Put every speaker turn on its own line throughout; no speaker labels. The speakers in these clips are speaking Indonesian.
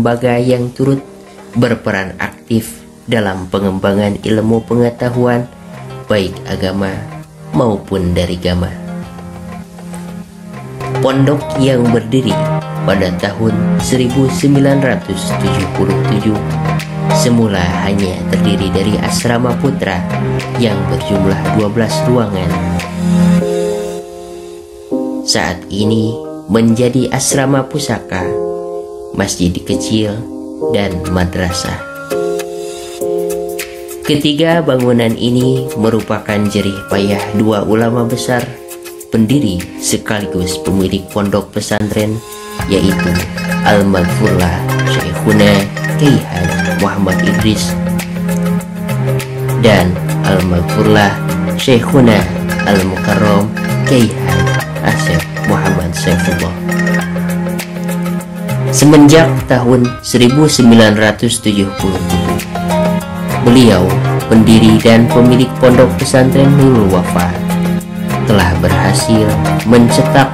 lembaga yang turut berperan aktif dalam pengembangan ilmu pengetahuan baik agama maupun dari gama. Pondok yang berdiri pada tahun 1977 semula hanya terdiri dari asrama putra yang berjumlah 12 ruangan. Saat ini menjadi asrama pusaka, masjid kecil, dan madrasah. Ketiga bangunan ini merupakan jerih payah dua ulama besar, pendiri sekaligus pemilik pondok pesantren, yaitu Al-Maghfurlah Syekhuna Kyai Haji Muhammad Idris dan Al-Maghfurlah Syekhuna Al-Mukarram Kyai Haji Asep Muhammad Saifullah. Semenjak tahun 1977, beliau, pendiri dan pemilik pondok pesantren Nurul Wafa, telah berhasil mencetak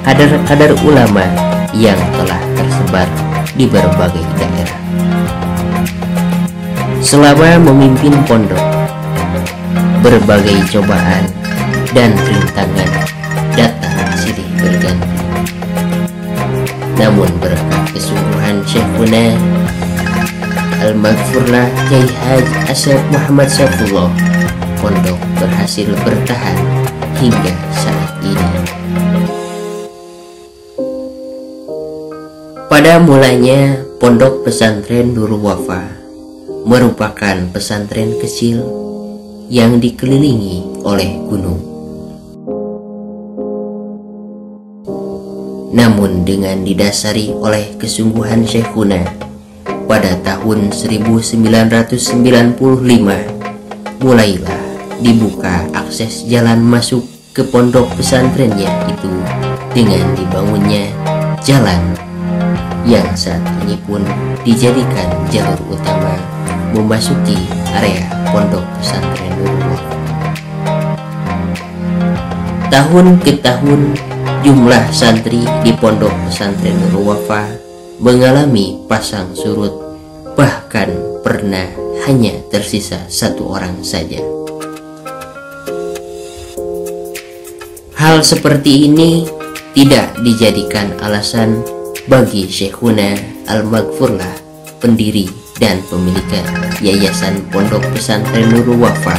kader-kader ulama yang telah tersebar di berbagai daerah. Selama memimpin pondok, berbagai cobaan dan rintangan datang silih berganti. Namun berkat kesungguhan Syekhuna Al-Maghfurlah Kyai Haji Asep Muhammad Saifullah, pondok berhasil bertahan hingga saat ini. Pada mulanya, pondok pesantren Nurul Wafa merupakan pesantren kecil yang dikelilingi oleh gunung. Namun dengan didasari oleh kesungguhan Syekhuna, pada tahun 1995 mulailah dibuka akses jalan masuk ke pondok pesantrennya itu dengan dibangunnya jalan yang saat ini pun dijadikan jalur utama memasuki area pondok pesantren Nurul Wafa. Tahun ke tahun, jumlah santri di pondok pesantren Nurul Wafa mengalami pasang surut, bahkan pernah hanya tersisa satu orang saja. Hal seperti ini tidak dijadikan alasan bagi Syekhuna Al-Maghfurlah, pendiri dan pemilik Yayasan Pondok Pesantren Nurul Wafa,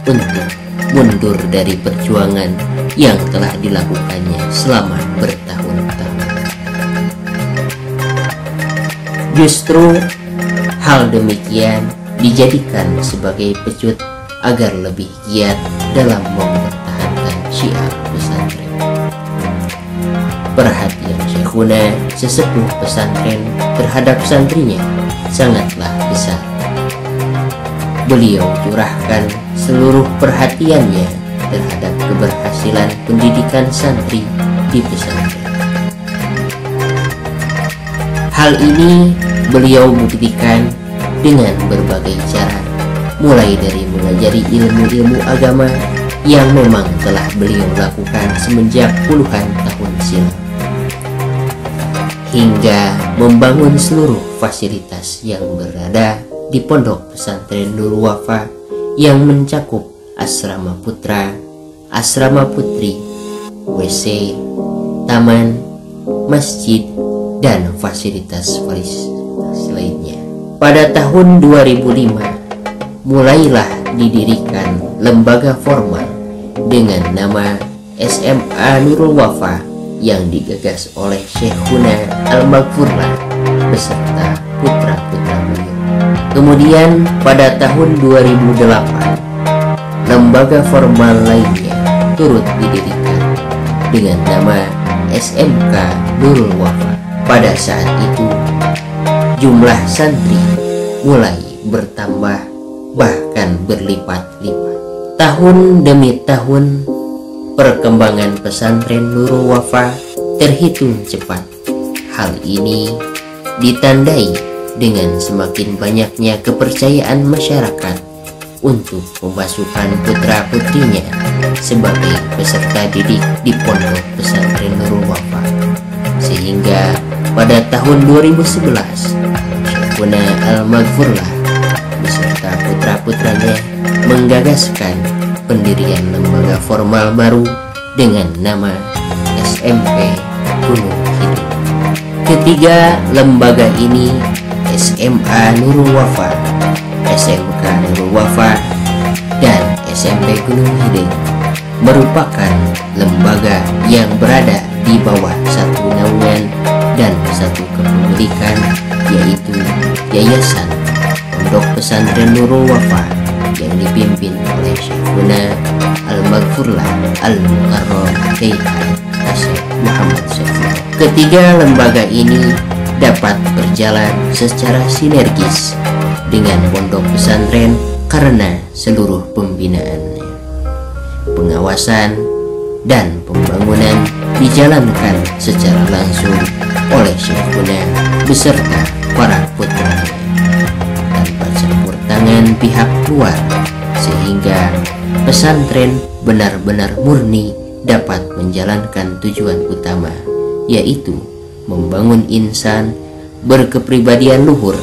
untuk mundur dari perjuangan yang telah dilakukannya selama bertahun-tahun. Justru hal demikian dijadikan sebagai pecut agar lebih giat dalam mempertahankan syiar pesantren. Perhatian Syekhuna sesepuh pesantren terhadap santrinya sangatlah besar. Beliau curahkan seluruh perhatiannya terhadap keberhasilan pendidikan santri di pesantren. Hal ini beliau buktikan dengan berbagai cara, mulai dari mengajari ilmu-ilmu agama yang memang telah beliau lakukan semenjak puluhan tahun silam, hingga membangun seluruh fasilitas yang berada di pondok pesantren Nurul Wafa yang mencakup asrama putra, asrama putri, WC, taman, masjid, dan fasilitas lainnya. Pada tahun 2005 mulailah didirikan lembaga formal dengan nama SMA Nurul Wafa yang digagas oleh Syekhuna Al-Maghfurlah beserta putra-putra beliau. Kemudian pada tahun 2008 lembaga formal lainnya turut didirikan dengan nama SMK Nurul Wafa. Pada saat itu jumlah santri mulai bertambah, bahkan berlipat-lipat. Tahun demi tahun perkembangan pesantren Nurul Wafa terhitung cepat. Hal ini ditandai dengan semakin banyaknya kepercayaan masyarakat untuk memasukkan putra-putrinya sebagai peserta didik di pondok pesantren Nurul Wafa, sehingga pada tahun 2011, Syekhuna Al-Maghfurlah beserta putra-putranya menggagaskan pendirian lembaga formal baru dengan nama SMP Gunung Kidul. Ketiga lembaga ini, SMA Nurul Wafa, SMK Nurul Wafa, dan SMP Gunung Kidul, merupakan lembaga yang berada di bawah satu naungan dan satu kepemilikan, yaitu Yayasan Pondok Pesantren Nurul Wafa yang dipimpin oleh Syekhuna Al-Maghfurlah Al-Mukarram Kiai Hasyim Muhammad Syafi'i. Ketiga lembaga ini dapat berjalan secara sinergis dengan pondok pesantren karena seluruh pembinaannya, pengawasan, dan pembangunan dijalankan secara langsung oleh Syekhuna beserta para putranya tanpa campur tangan pihak luar, sehingga pesantren benar-benar murni dapat menjalankan tujuan utama, yaitu membangun insan berkepribadian luhur,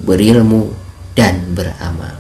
berilmu, dan beramal.